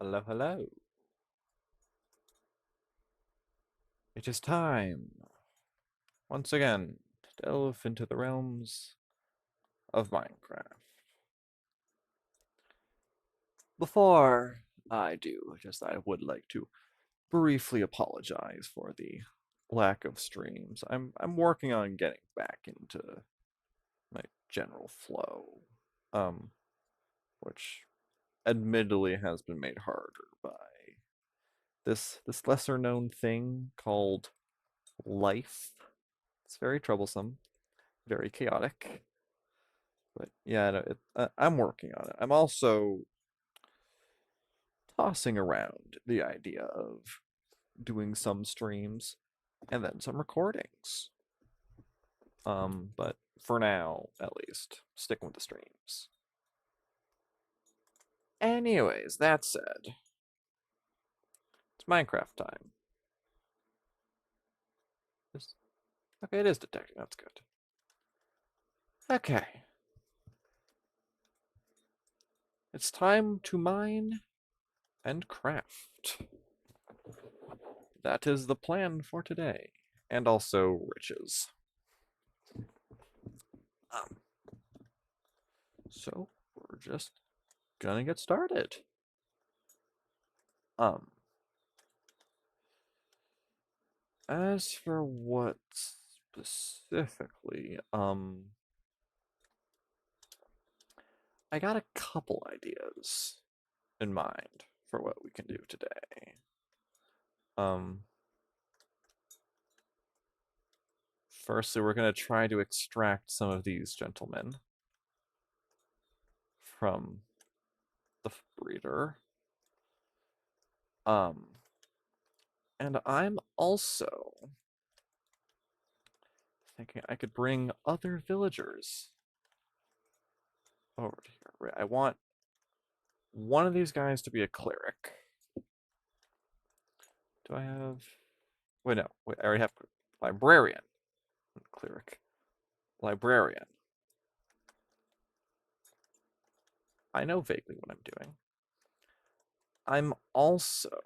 Hello, hello. It is time, once again, to delve into the realms of Minecraft. Before I do, I would like to briefly apologize for the lack of streams. I'm working on getting back into my general flow, um, which admittedly has been made harder by this lesser known thing called life. It's very troublesome, very chaotic. But yeah, no, I'm working on it. I'm also tossing around the idea of doing some streams and then some recordings. But for now, at least, sticking with the streams. Anyways, that said, it's Minecraft time. Okay, it is detecting. That's good. Okay, it's time to mine and craft. That is the plan for today, and also riches. Um, so we're just gonna get started. Um, as for what specifically, I got a couple ideas in mind for what we can do today. Um, Firstly, we're gonna try to extract some of these gentlemen from the breeder. Um, and I'm also thinking I could bring other villagers over to here. I want one of these guys to be a cleric. Do I have? Wait, no. Wait, I already have librarian. Cleric. Librarian. I know vaguely what I'm doing. I'm also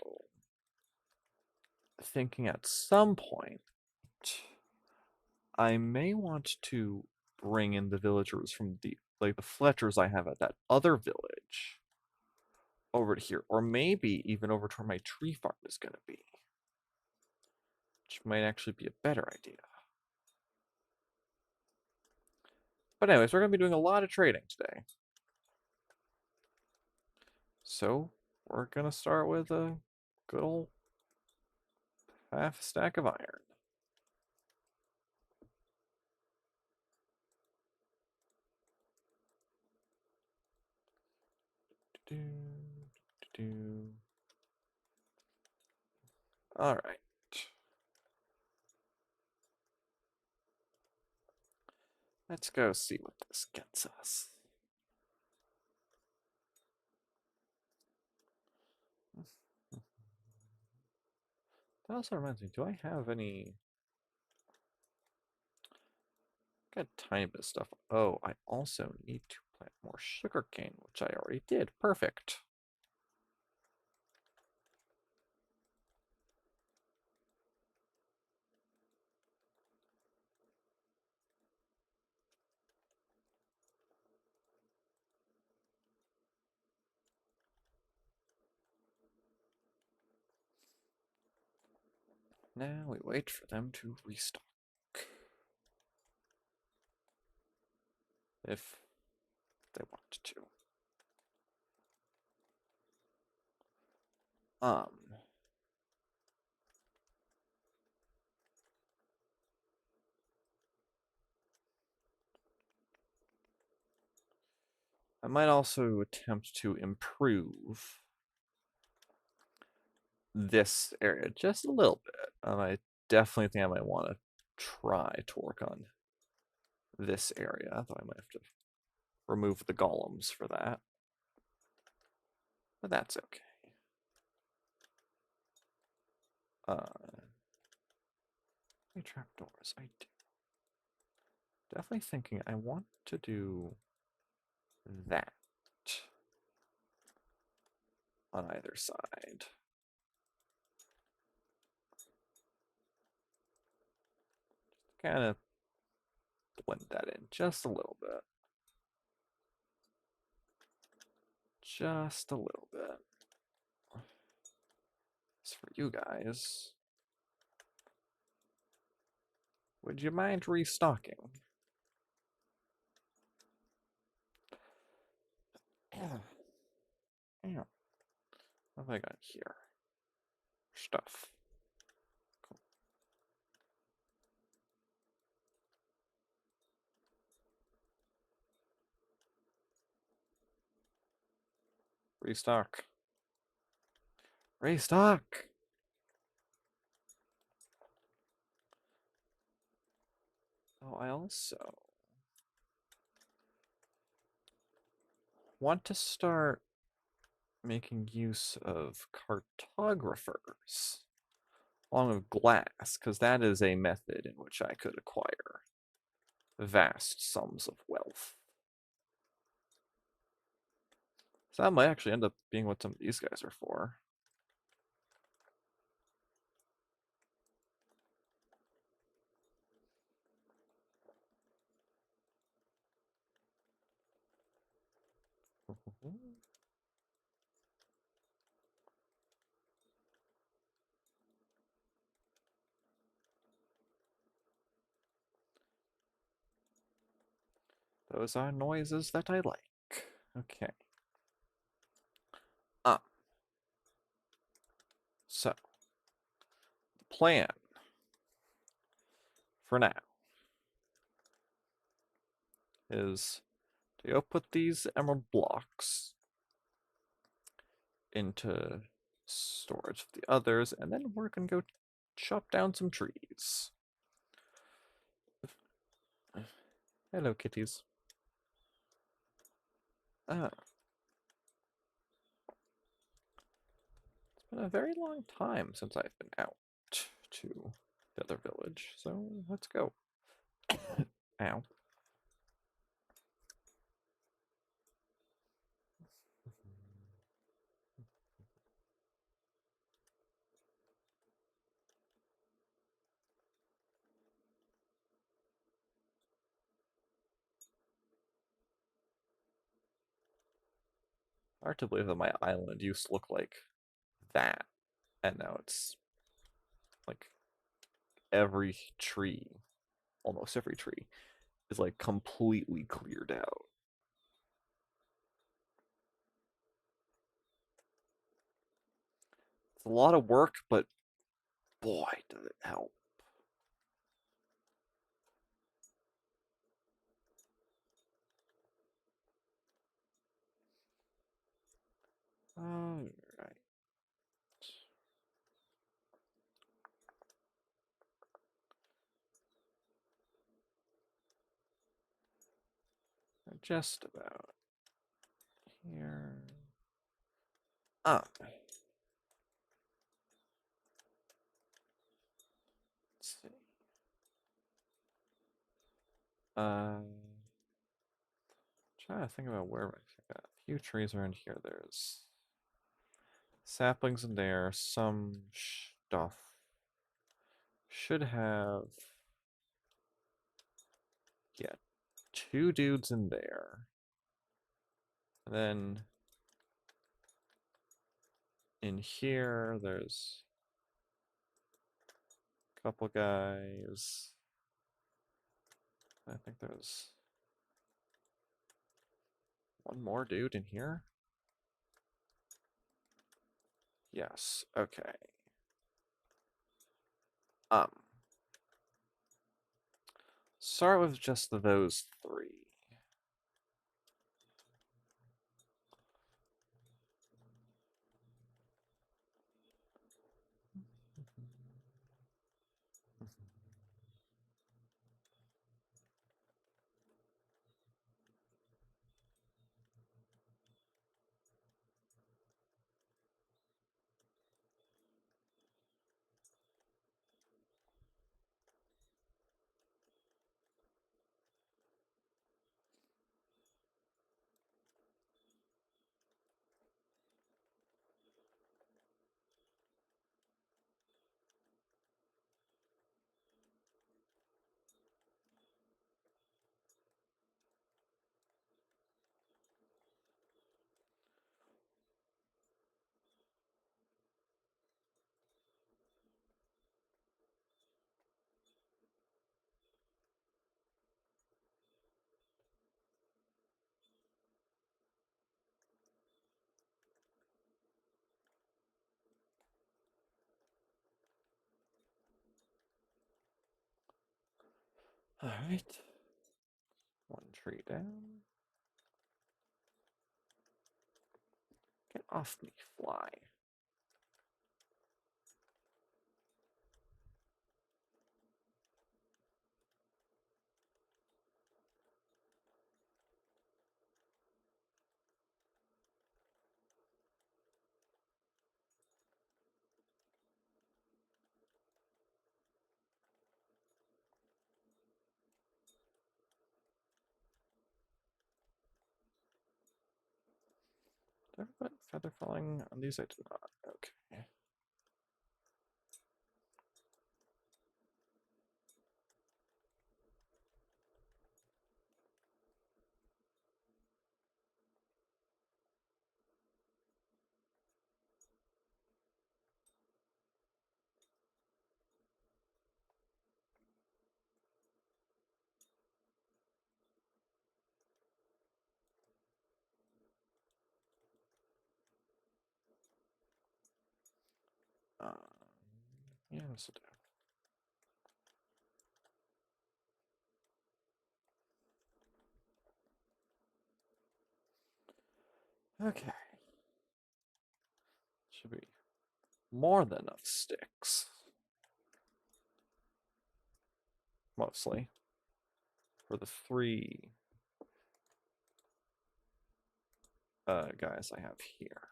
thinking at some point I may want to bring in the villagers from the Fletchers I have at that other village over to here, or maybe even over to where my tree farm is going to be, which might actually be a better idea. But anyways, we're going to be doing a lot of trading today. So we're going to start with a good old half stack of iron. All right. Let's go see what this gets us. That also reminds me, do I have any... Got a tiny bit of stuff. Oh, I also need to plant more sugarcane, which I already did. Perfect. Now we wait for them to restock. If they want to. Um, I might also attempt to improve this area just a little bit. I definitely think I might want to try to work on this area, though I might have to remove the golems for that. But that's okay. Trapdoors, I do. Definitely thinking I want to do that. on either side. Kind of blend that in just a little bit. Just a little bit. As for you guys, would you mind restocking? Yeah. Yeah. What have I got here? Stuff. Cool. Restock. Restock! Oh, I also want to start making use of cartographers along with glass, because that is a method in which I could acquire vast sums of wealth. So that might actually end up being what some of these guys are for. Those are noises that I like. Okay. Um, so, the plan for now is to go put these emerald blocks into storage of the others, and then we're gonna go chop down some trees. Hello, kitties. Ah, it's been a very long time since I've been out to the other village, so let's go. Ow. Hard to believe that my island used to look like that, and now it's like every tree, almost every tree, is like completely cleared out. It's a lot of work, but boy, does it help. All right. Just about here. Up. Let's see. Trying to think about where I got a few trees around here. There's saplings in there, some stuff. Should have, yeah, two dudes in there. And then in here, there's a couple guys. I think there's one more dude in here. Yes, okay. Um, start with just those three. Alright. One tree down. Get off me, fly. Did I ever put feather falling on these? I did not. Okay. Um, yeah, this will do. Okay. Should be more than enough sticks. Mostly. For the three guys I have here.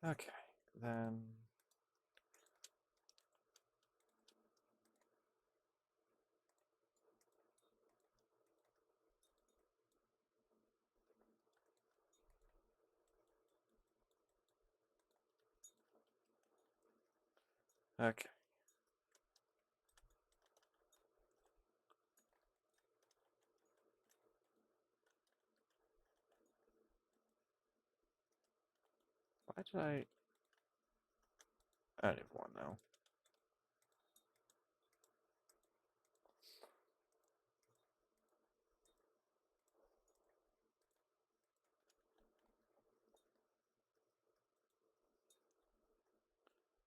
Okay, then okay. Why did I don't even want to know.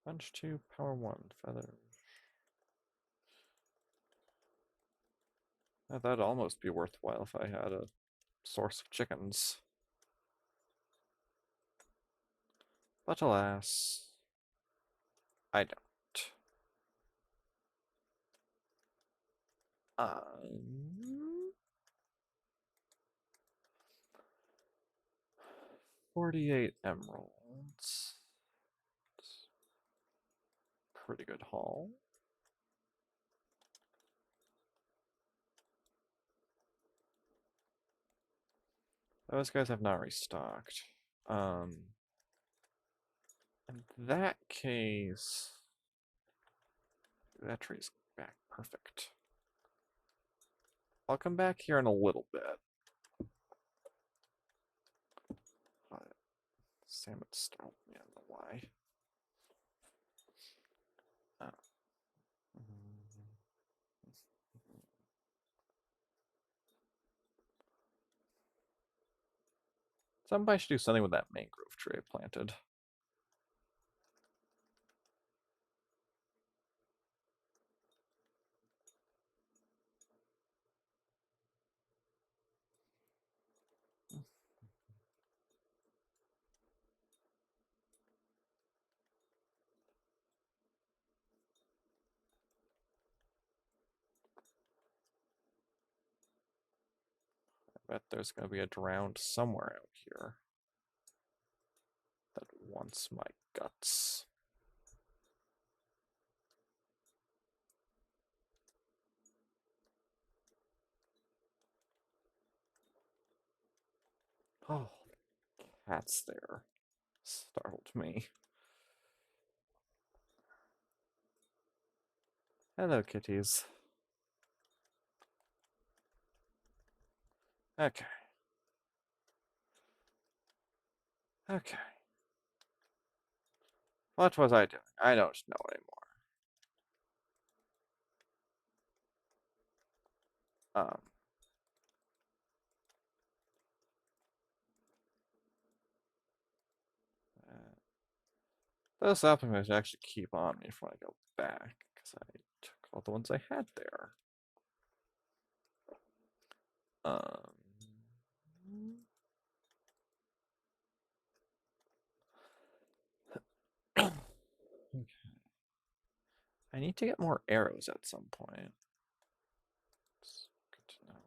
Punch 2, power 1, feather. That'd almost be worthwhile if I had a source of chickens. But alas, I don't. 48 emeralds. Pretty good haul. Those guys have not restocked. In that case, that tree's back. Perfect. I'll come back here in a little bit. Salmon startled me, I don't know why. Somebody should do something with that mangrove tree I planted. I bet there's going to be a drowned somewhere out here that wants my guts. Oh, cat's there. Startled me. Hello, kitties. Okay. Okay. What was I doing? I don't know anymore. Um, uh, those supplements actually keep on me before I go back, because I took all the ones I had there. Um, okay. I need to get more arrows at some point. It's good to know.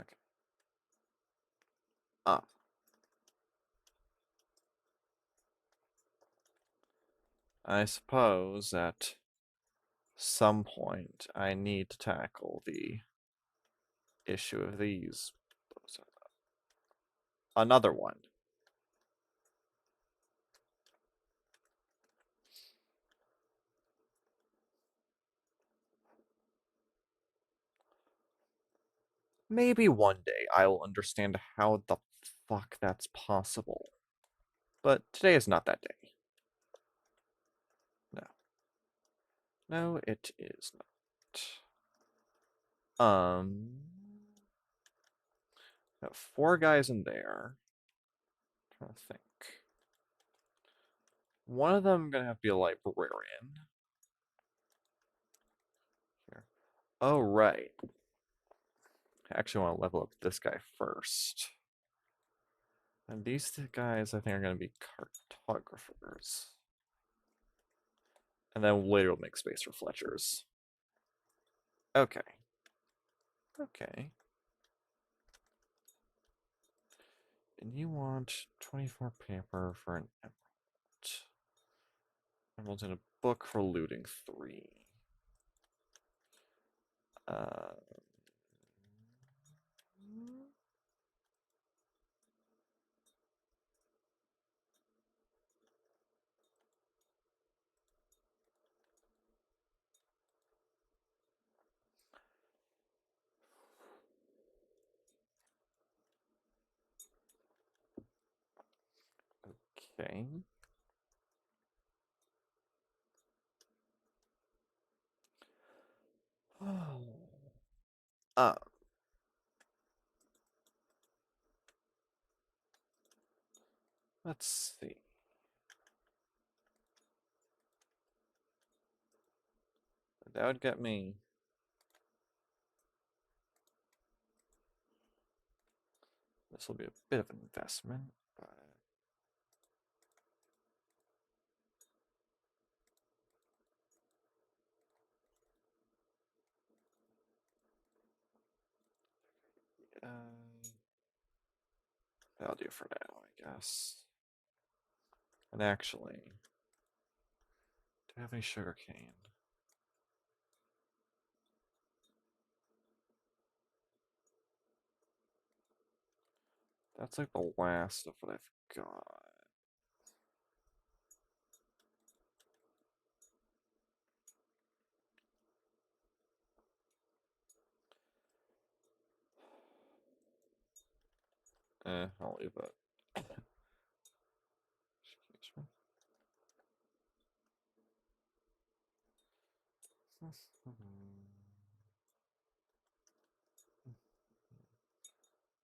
Okay. Ah, I suppose at some point I need to tackle the issue of these. Another one. Maybe one day I will understand how the fuck that's possible. But today is not that day. No. No, it is not. Got 4 guys in there. Trying to think. One of them gonna have to be a librarian. Here. Oh, right. I actually want to level up this guy first. And these 2 guys, I think, are going to be cartographers. And then later we'll make space for Fletchers. Okay. Okay. And you want 24 paper for an emerald. Emerald's in a book for looting 3. Uh, okay. Uh, let's see. That would get me. This will be a bit of an investment, but that'll do for now, I guess. And actually, do I have any sugar cane? That's like the last of what I've got. I'll leave it. Excuse me.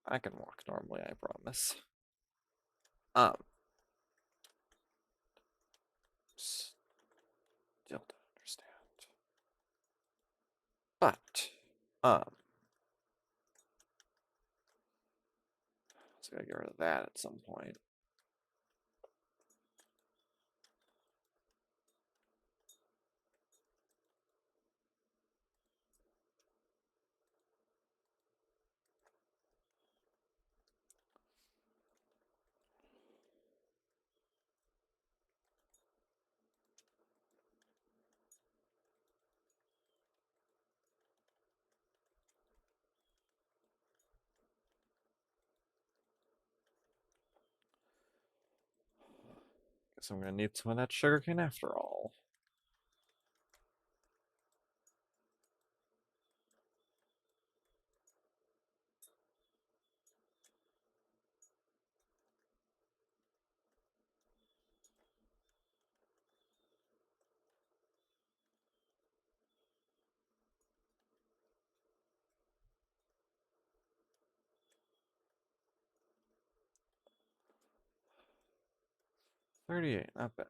I can walk normally, I promise. Um, still don't understand. But, so I gotta get rid of that at some point. Guess I'm gonna need some of that sugarcane after all. $38, not bad.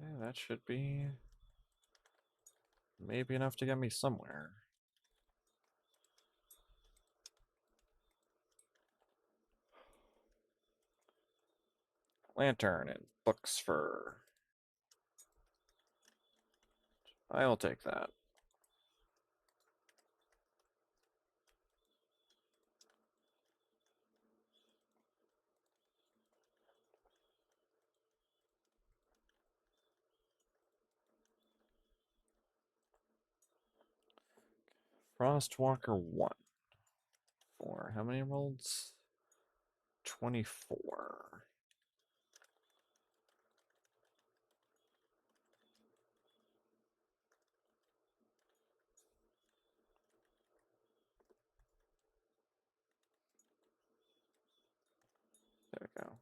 Okay, that should be maybe enough to get me somewhere. Lantern and books for... I'll take that. Frostwalker 1. For how many emeralds? 24. There we go.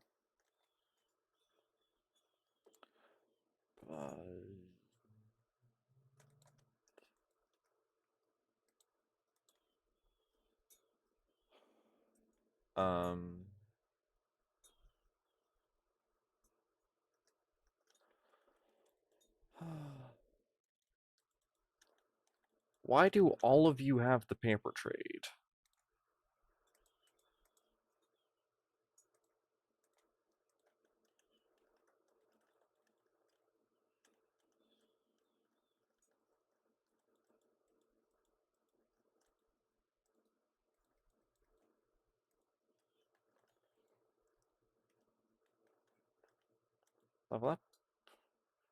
Um, why do all of you have the paper trade? Level up?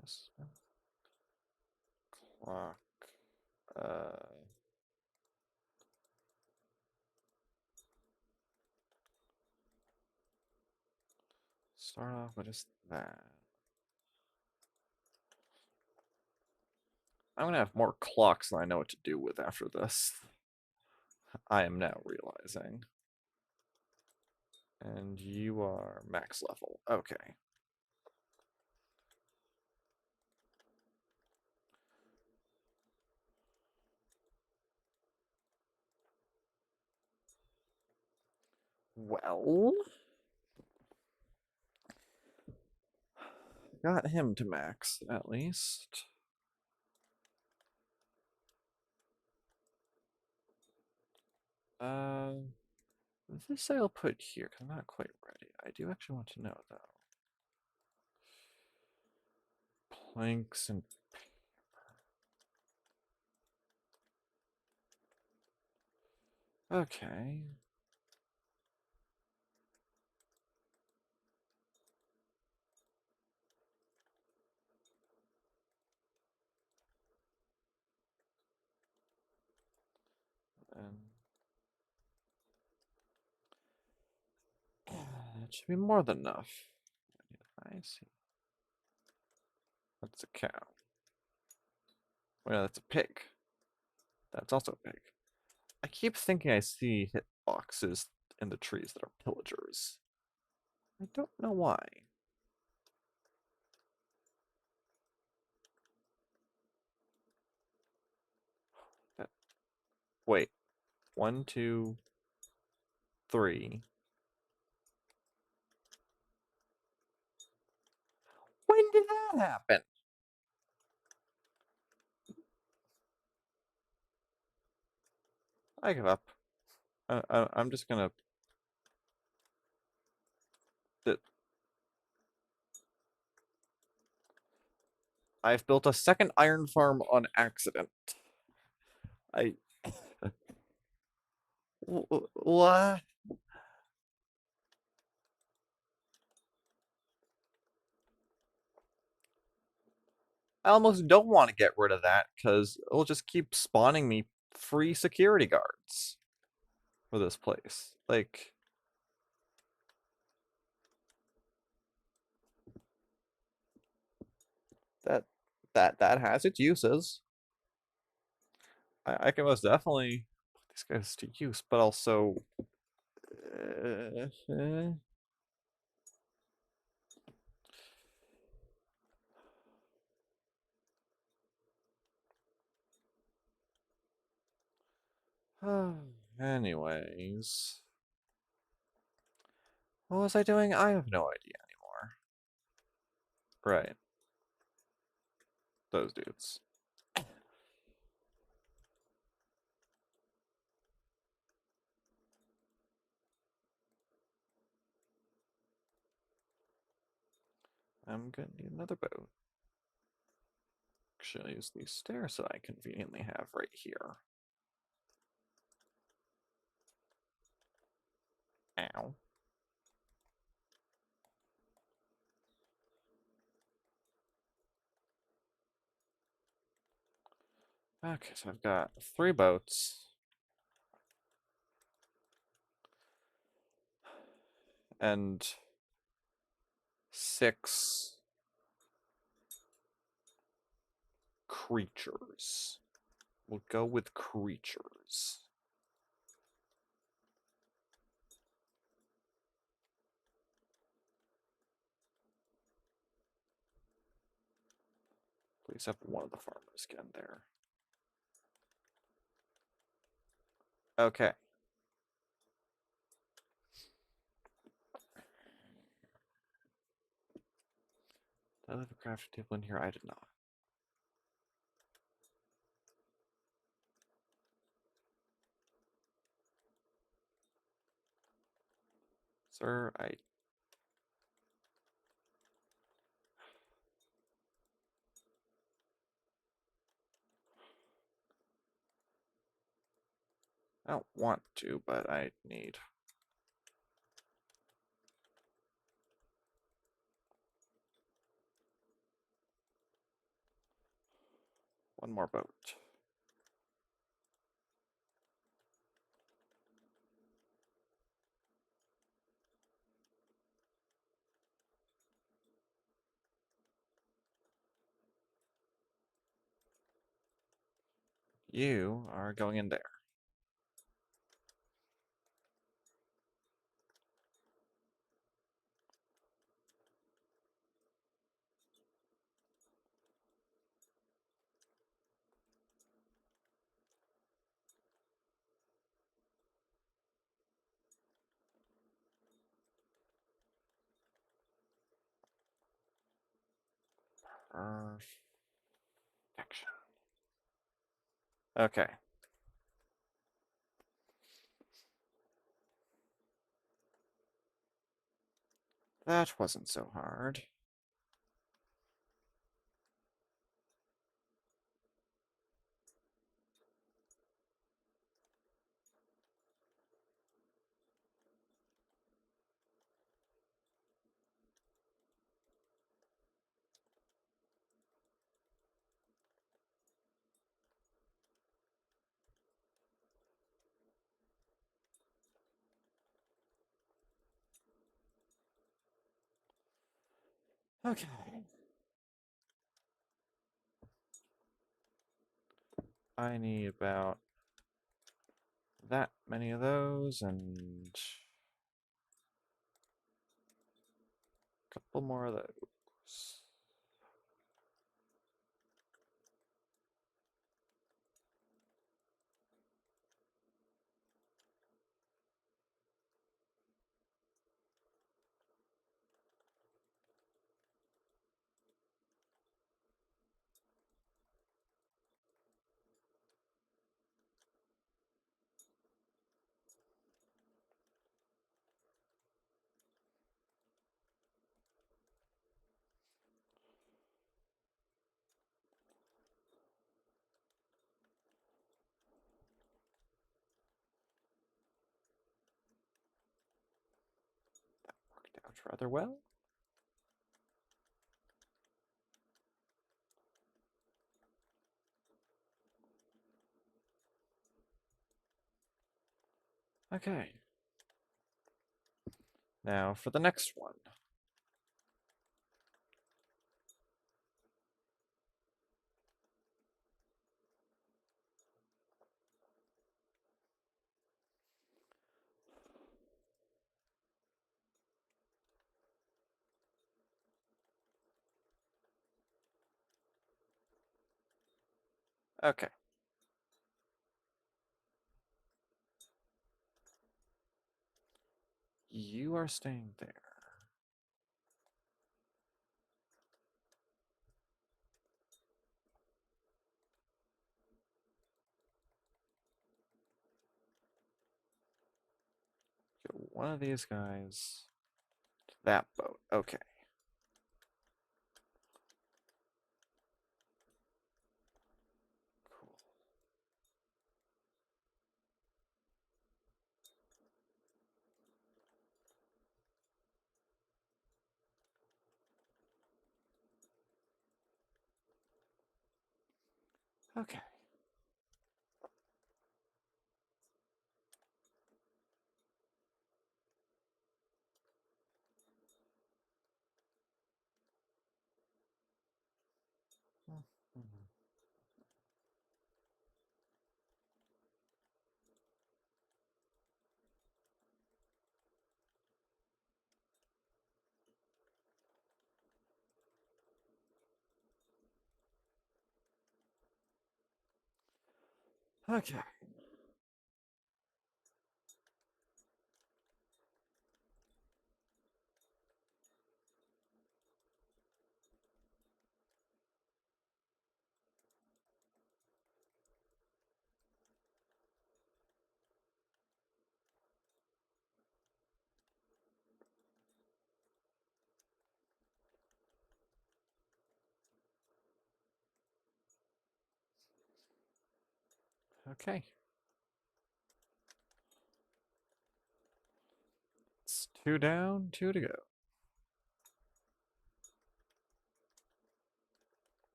Yes. Clock. Uh, start off with just that. I'm gonna have more clocks than I know what to do with after this. I am now realizing. And you are max level. Okay. Well, got him to max at least. This I'll put here because I'm not quite ready. I do actually want to know though. Planks and okay. And that should be more than enough. I see. That's a cow. Well, that's a pig. That's also a pig. I keep thinking I see hitboxes in the trees that are pillagers. I don't know why. That, wait. 1, 2, 3. When did that happen? I give up. I'm just gonna. I've built a second iron farm on accident. I What? I almost don't want to get rid of that because it'll just keep spawning me free security guards for this place. Like that that has its uses. I can most definitely put these guys to use, but also anyways, what was I doing? I have no idea anymore. Right, those dudes. I'm gonna need another boat. Actually, use these stairs that I conveniently have right here. Ow. Okay, so I've got 3 boats and 6 creatures. We'll go with creatures. Please have one of the farmers get in there. Okay. Did I leave a crafting table in here? I did not. Sir, I don't want to, but I need one more boat. You are going in there. Perfection. Okay. That wasn't so hard. Okay. I need about that many of those and a couple more of those. rather well. Okay. Now for the next one. Okay. You are staying there. Get one of these guys to that boat. Okay. Cool. Okay. Mhm. Okay. Okay. It's 2 down, 2 to go.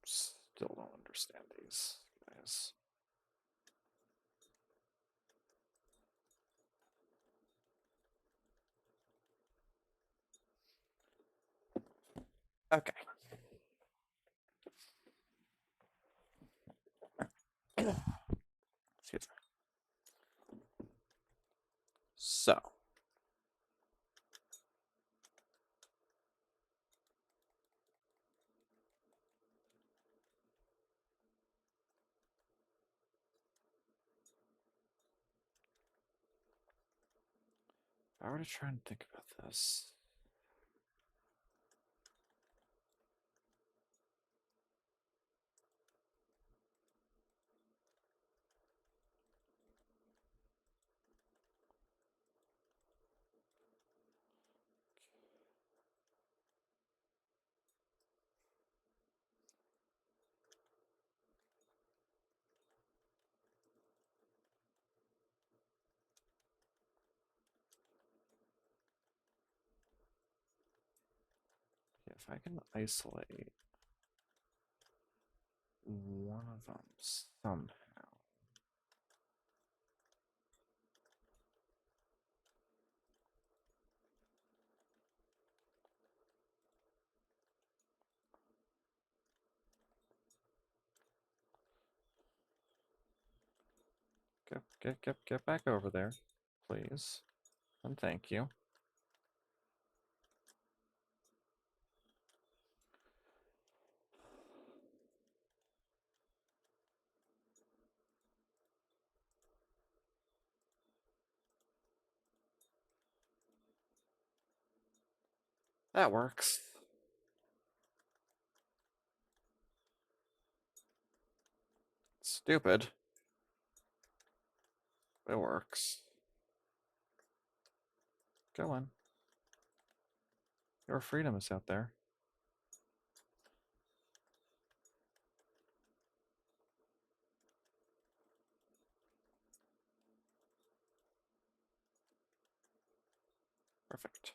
Still don't understand these guys. Okay. Excuse me. So, if I were to try and think about this. If I can isolate one of them somehow. Get back over there, please. And thank you. That works. Stupid. It works. Go on. Your freedom is out there. Perfect.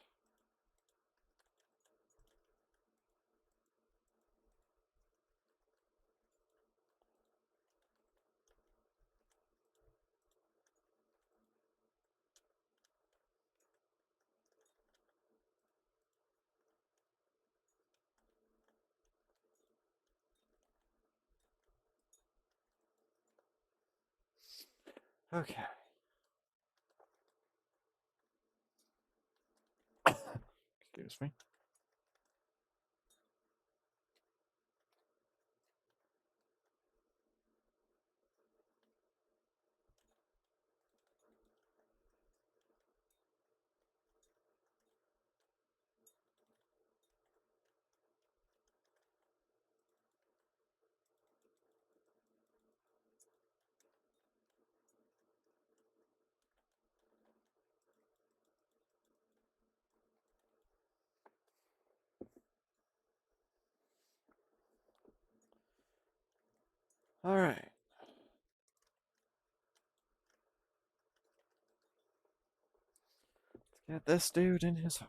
Okay. Excuse me. All right. Let's get this dude in his.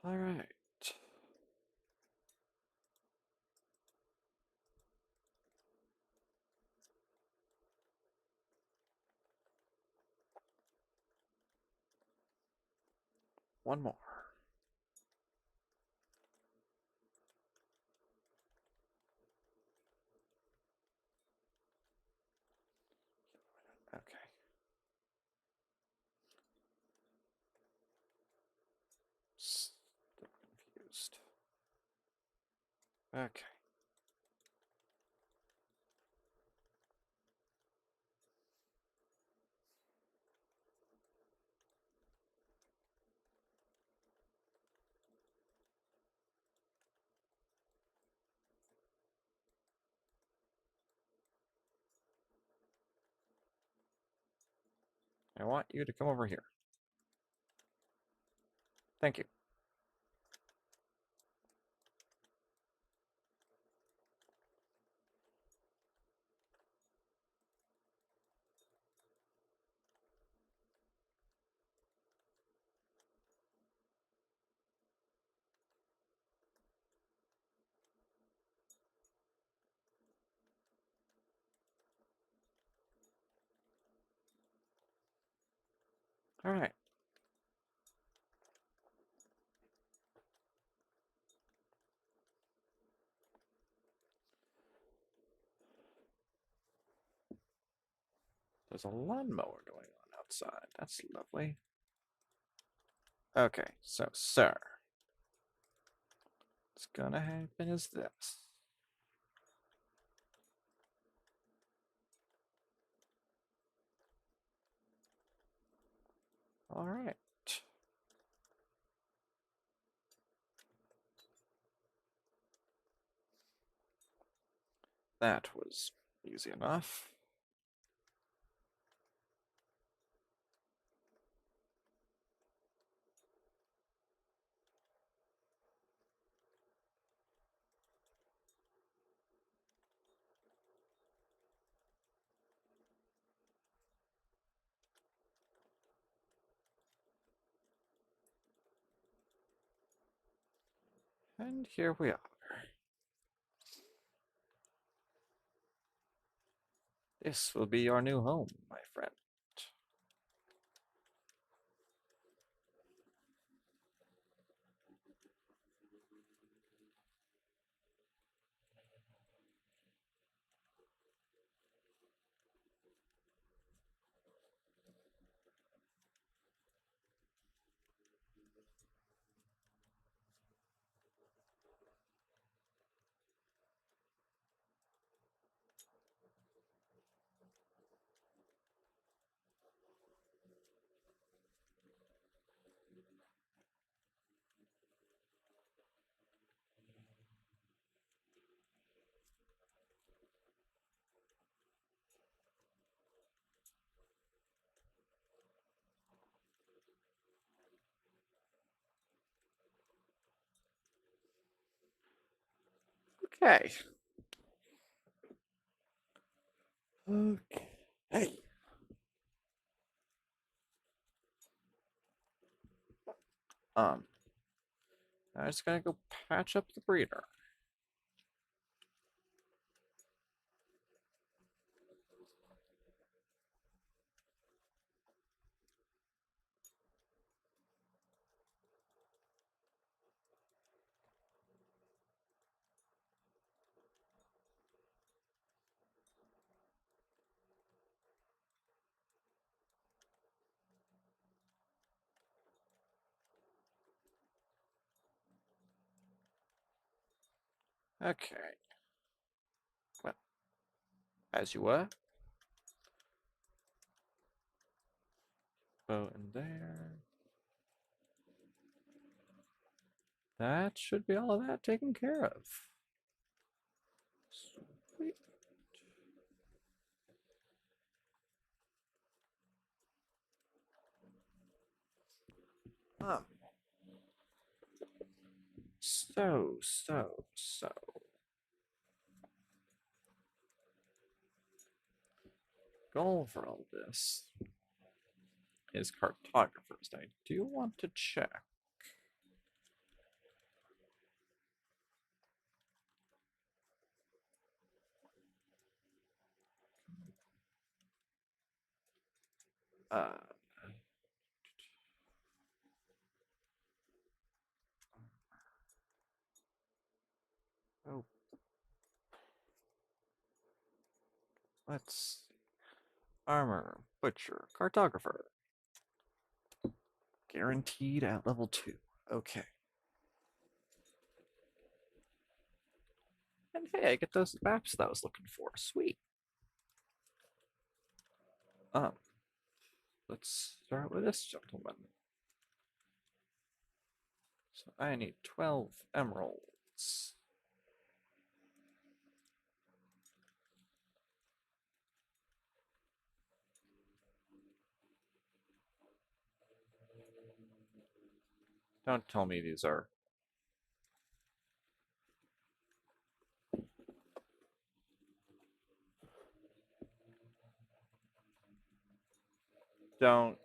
All right. One more. Okay. Still confused. Okay. I want you to come over here. Thank you. All right. There's a lawnmower going on outside. That's lovely. Okay, so, sir, what's gonna happen is this. All right. That was easy enough. And here we are. This will be your new home, my friend. Okay. Okay. Hey. Um, I just gotta go patch up the breeder. Okay. Well, as you were. Go in there. That should be all of that taken care of. Sweet. Um, so. Goal for all this is cartographers. I do want to check. Uh, oh, let's see. Armor, butcher, cartographer. Guaranteed at level 2. Okay. And hey, I get those maps that I was looking for. Sweet. Um, let's start with this gentleman. So I need 12 emeralds. Don't tell me these are. Don't.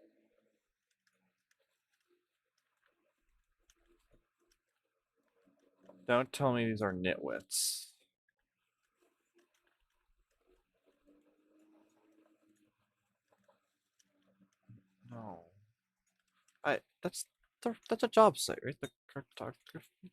Don't tell me these are nitwits. No. That's a job site, right? The cartography.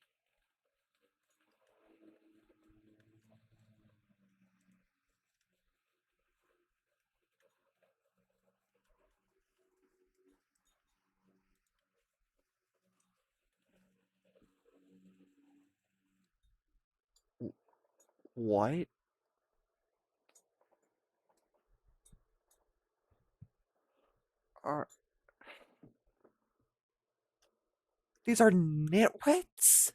What are these are nitwits?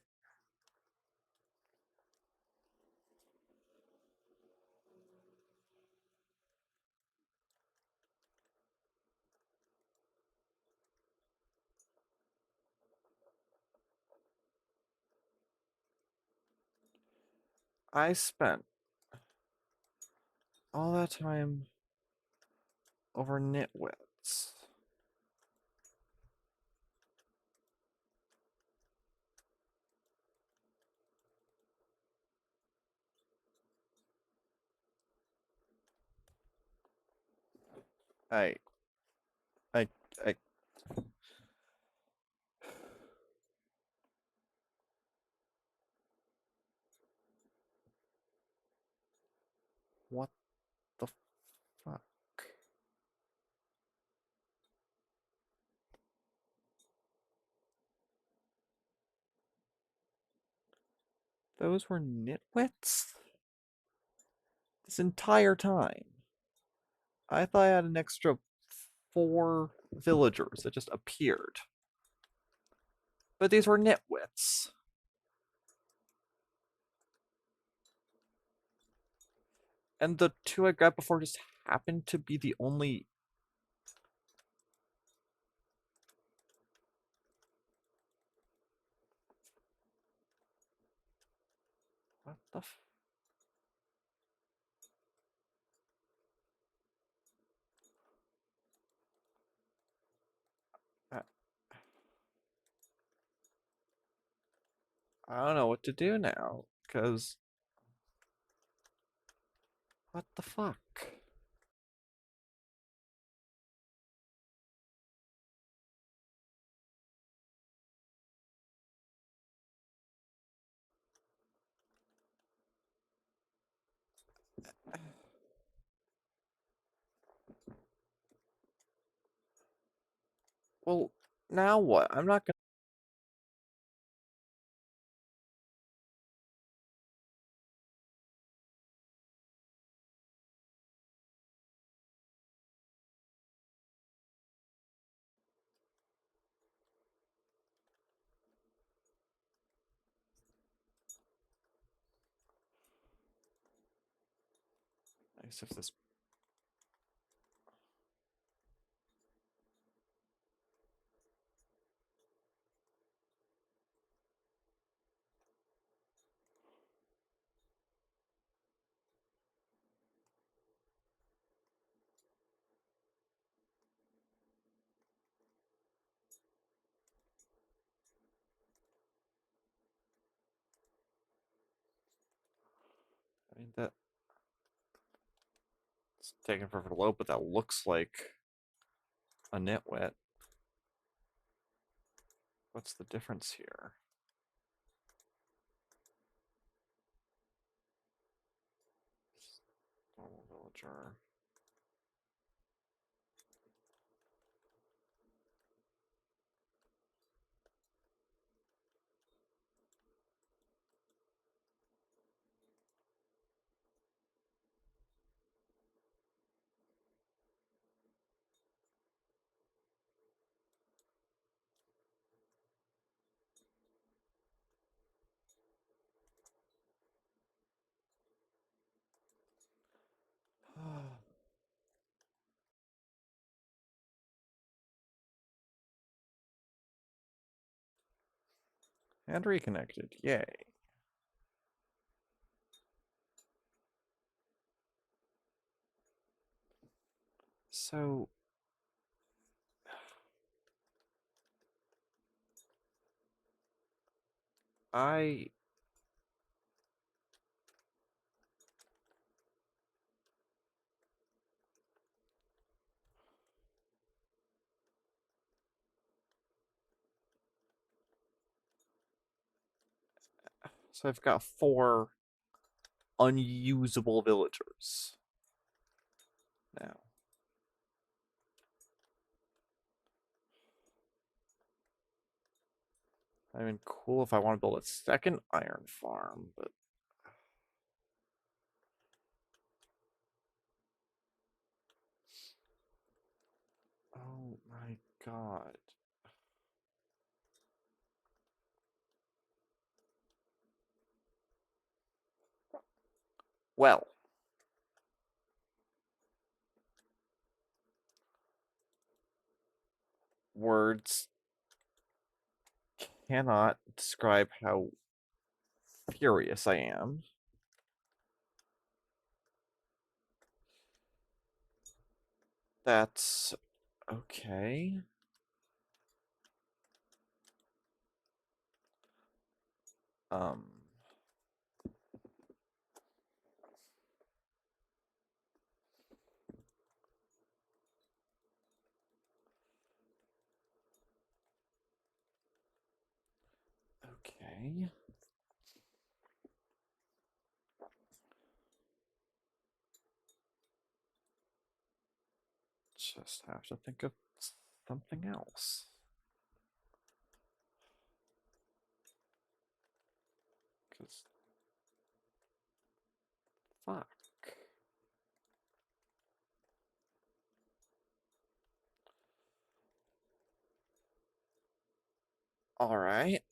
I spent all that time over nitwits. I, I, I. What the fuck? Those were nitwits this entire time. I thought I had an extra 4 villagers that just appeared, but these were nitwits. And the 2 I grabbed before just happened to be the only. What the f- I I don't know what to do now, because what the fuck? Well, now what? I'm not gonna. Nice if this. I mean, that's taking forever to load, but that looks like a nitwit. What's the difference here? Normal villager. And reconnected. Yay. So I so I've got 4 unusable villagers now. I mean, cool if I want to build a second iron farm, but oh my god. Well, words cannot describe how furious I am. That's okay. Um, okay. Just have to think of something else. Because, fuck. Alright.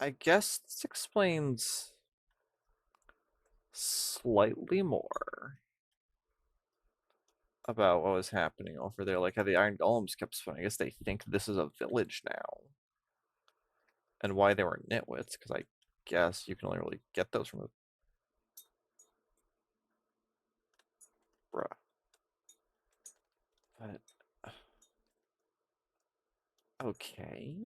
I guess this explains slightly more. about what was happening over there. Like how the Iron Golems kept spawning. I guess they think this is a village now. And why they were nitwits, because I guess you can only really get those from the... Bruh. But... Okay.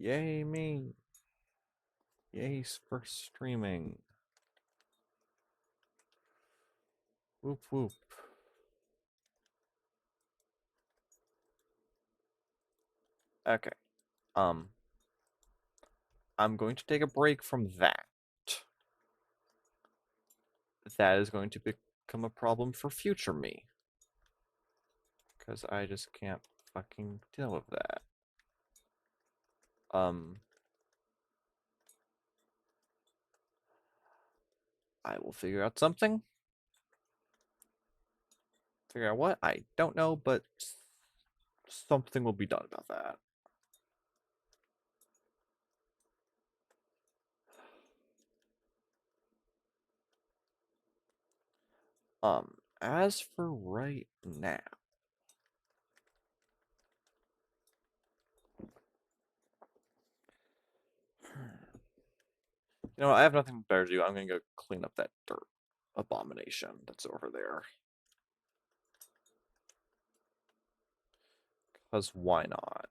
Yay me. Yay for streaming. Whoop whoop. Okay. Um, I'm going to take a break from that. That is going to become a problem for future me. Because I just can't fucking deal with that. I will figure out something. Figure out what? I don't know, but something will be done about that. As for right now, you know what, I have nothing better to do. I'm gonna go clean up that dirt abomination that's over there. Because why not?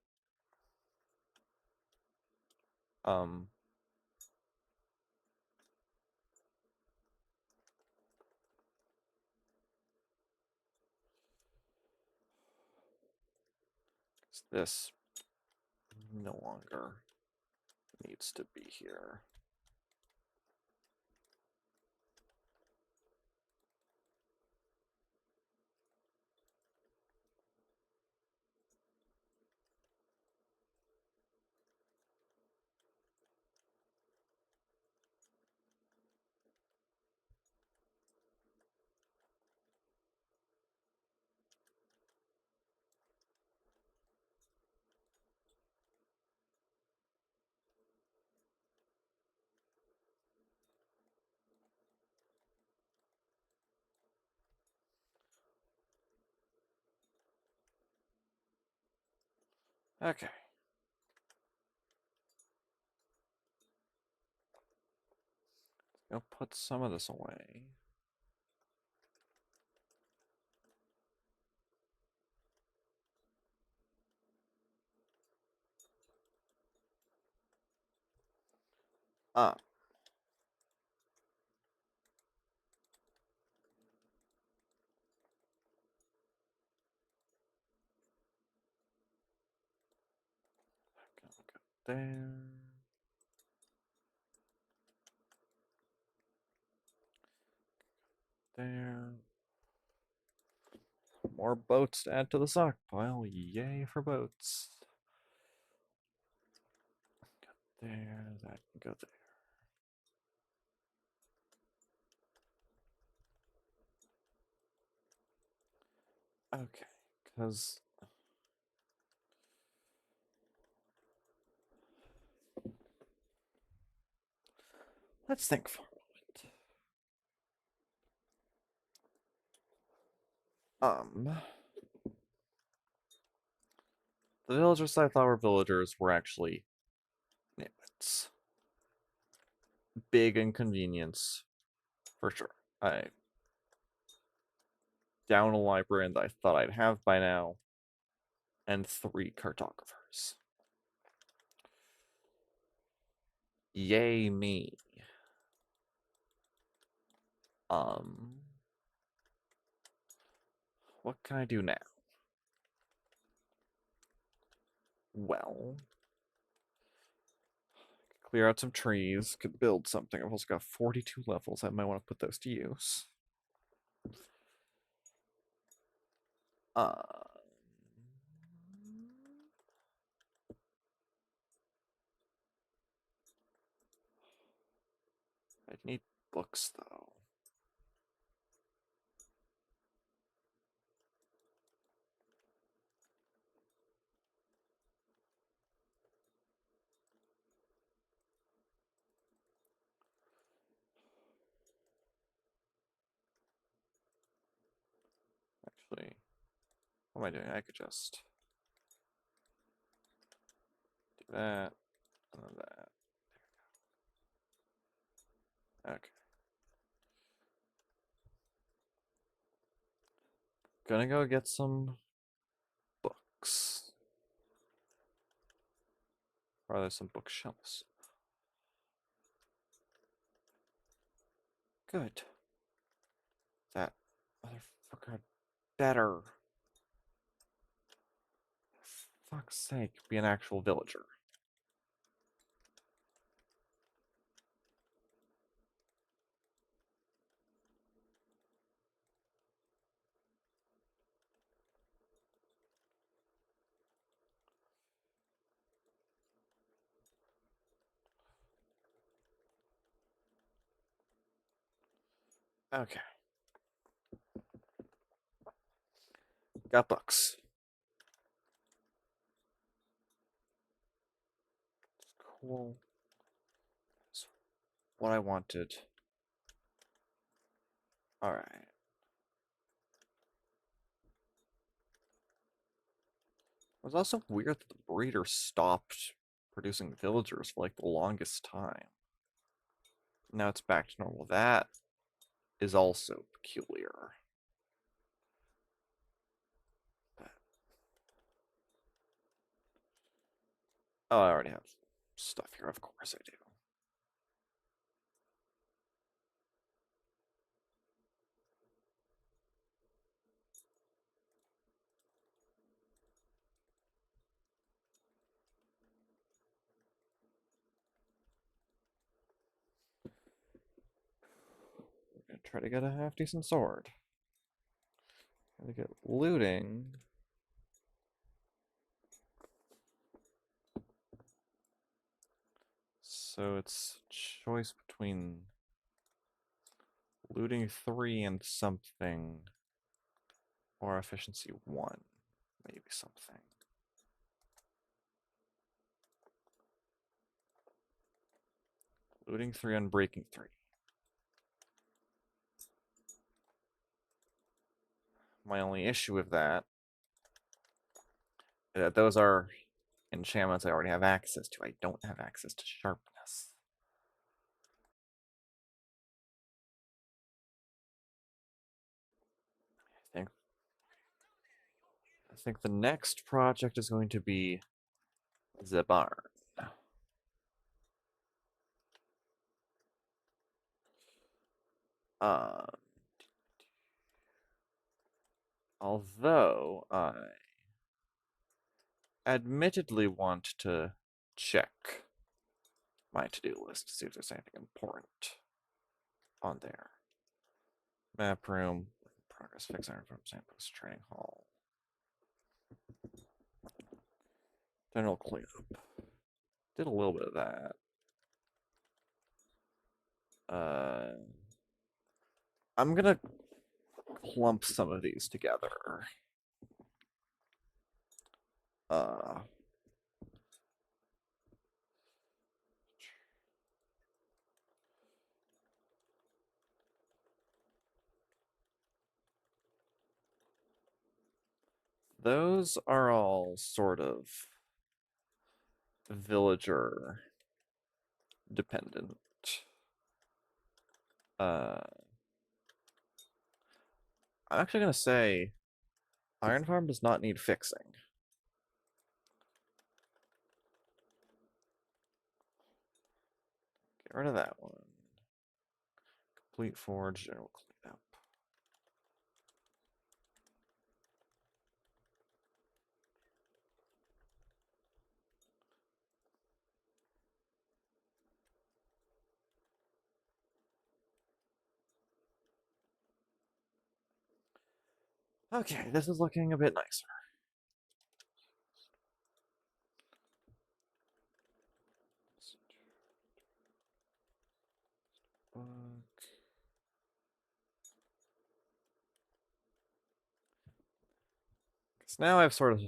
Um, this no longer needs to be here. Okay. I'll put some of this away. Ah. Go there. There. More boats to add to the stockpile. Yay for boats. Go there, that can go there. Okay, because let's think for a moment. The villagers I thought were villagers were actually nitwits. Big inconvenience, for sure. I down a librarian that I thought I'd have by now, and 3 cartographers. Yay me. What can I do now? Well, clear out some trees, could build something. I've also got 42 levels. I might want to put those to use. Uh, I need books though. Actually, what am I doing? I could just do that and then that. Okay. Gonna go get some books. Or are there some bookshelves? Good. That motherfucker had better. For fuck's sake, be an actual villager. Okay. Got books. Cool. That's what I wanted. Alright. It was also weird that the breeder stopped producing villagers for like the longest time. Now it's back to normal. That is also peculiar. But, oh, I already have stuff here. Of course I do. We're gonna try to get a half decent sword. Try to get looting. So it's choice between looting 3 and something, or efficiency 1, maybe something. Looting 3 and breaking 3. My only issue with that is that those are enchantments I already have access to. I don't have access to sharpness. I think the next project is going to be the barn. Um, although I admittedly want to check my to-do list to see if there's anything important on there. Map room, progress fix iron from Sandpost training hall. General cleanup. Did a little bit of that. I'm gonna clump some of these together. Uh, those are all sort of villager dependent. I'm actually gonna say Iron Farm does not need fixing. Get rid of that one. Complete forge, general cleanup. Okay, this is looking a bit nicer. Because now I've sort of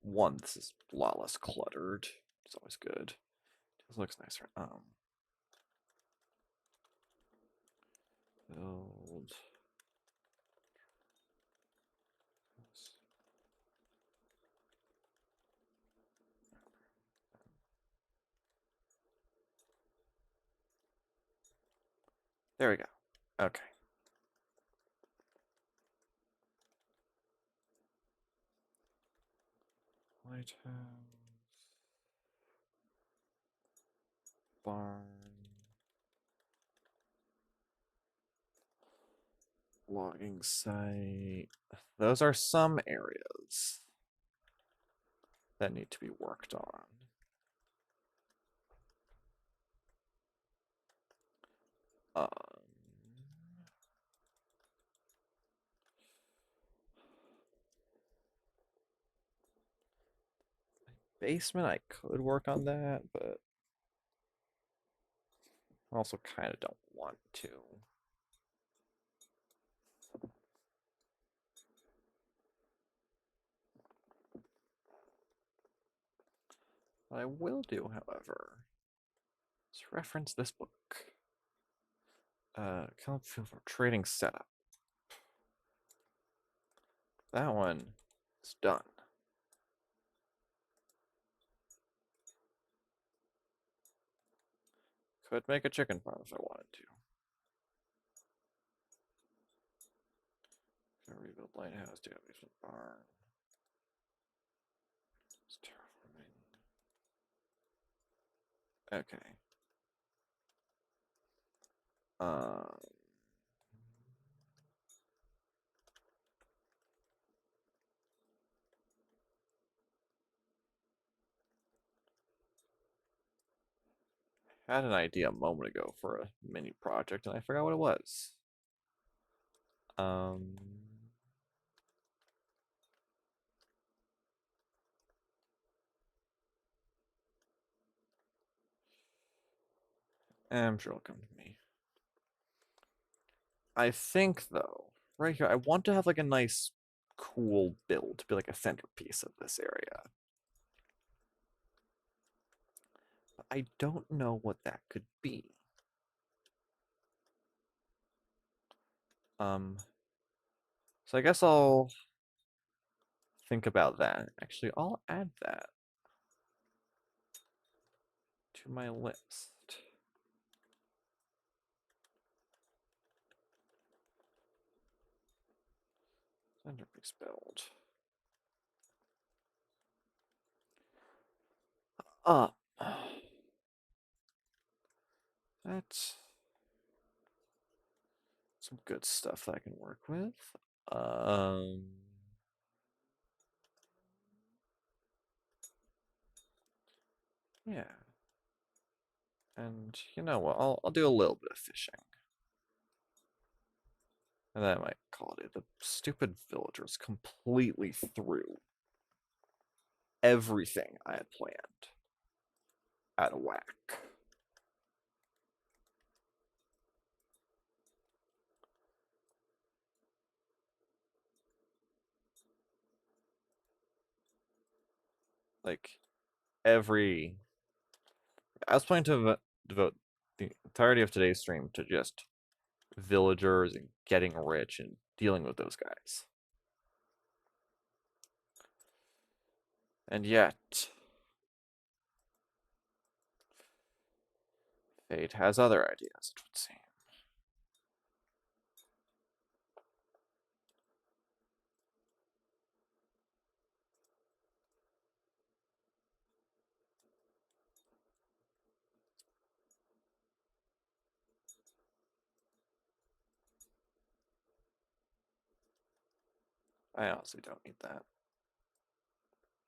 one. This is a lot less cluttered. It's always good. This looks nicer. Build. There we go. Okay. Lighthouse, barn, logging site. Those are some areas that need to be worked on. Um, basement, I could work on that, but I also kind of don't want to. What I will do, however, is reference this book. Come feel for trading setup. That one is done. Could make a chicken farm if I wanted to. Gonna rebuild lighthouse, do a basement barn. It's terraforming. Okay. Um, had an idea a moment ago for a mini project, and I forgot what it was. Um, I'm sure it'll come to me. I think, though, right here, I want to have like a nice, cool build to be like a centerpiece of this area. But I don't know what that could be. So I guess I'll think about that. Actually, I'll add that to my list. Centerpiece build. Up. That's some good stuff that I can work with. Um, yeah. And you know what? I'll do a little bit of fishing. And then I might call it. The stupid villagers completely threw everything I had planned out of whack. Like every I was planning to devote the entirety of today's stream to just villagers and getting rich and dealing with those guys. And yet, fate has other ideas, it would seem. I honestly don't need that.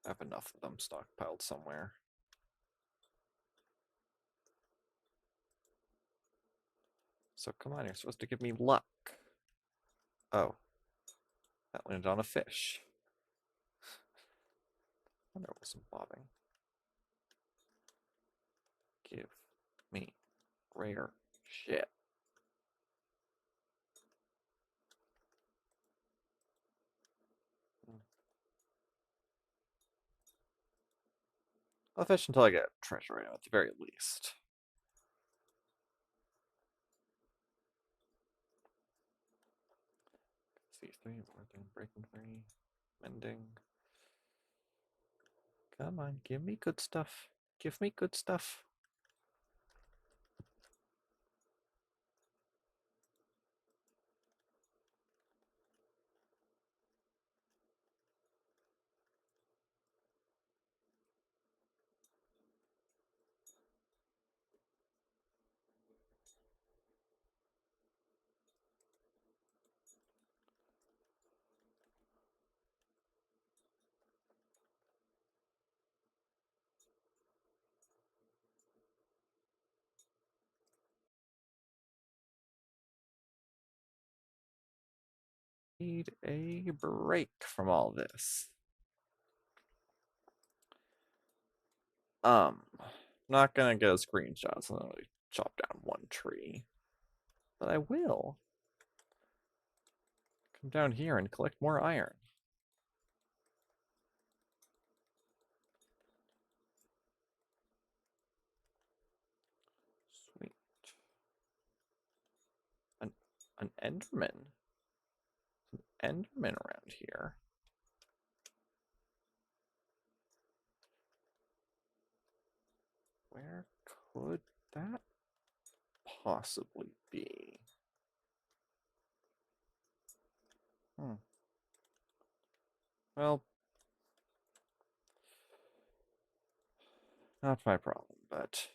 I have enough of them stockpiled somewhere. So come on, you're supposed to give me luck. Oh, that landed on a fish. I wonder what's some bobbing. Give me rare shit. I'll fish until I get treasure item at the very least. C3, working, breaking 3, mending. Come on, give me good stuff. Give me good stuff. need a break from all this. Not gonna get a screenshot, so I'm gonna chop down one tree. But I will come down here and collect more iron. Sweet. An Enderman. An Enderman around here. Where could that possibly be? Well, not my problem, but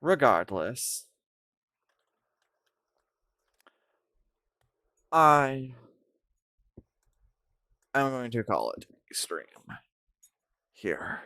regardless, I am going to call it a stream here.